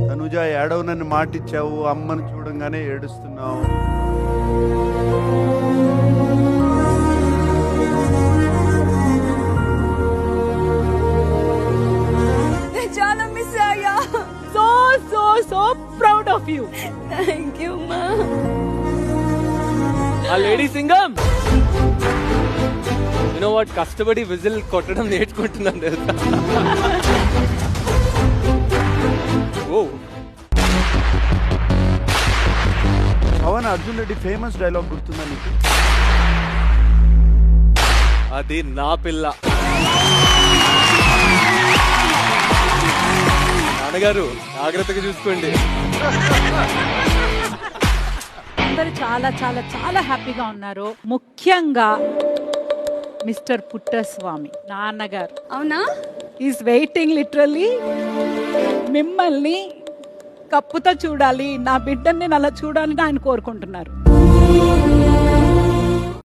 తనుజ ఏడవనని మాటిచ్చావు, అమ్మని చూడంగానే ఏడుస్తున్నావు. చాలా మిస్ అయ్యా. So proud of you. Thank you మా. ఆ లేడీ సింగం యూనో వాట్, కష్టపడి విజిల్ కొట్టడం నేర్చుకుంటున్నాను తెలుసా. ఓ పవన్ అర్జున్ రెడ్డి ఫేమస్ డైలాగ్ గుర్తుందా నీకు? అది నా పిల్ల. నాన్నగారు జాగ్రత్తగా చూసుకోండి. అందరూ చాలా చాలా చాలా హ్యాపీగా ఉన్నారు. ముఖ్యంగా మిస్టర్ పుట్టస్వామి నాన్నగారు అవునా? Is waiting literally. మిమ్మల్ని కప్పుతో చూడాలి, నా బిడ్డని నేను అలా చూడాలని ఆయన కోరుకుంటున్నారు.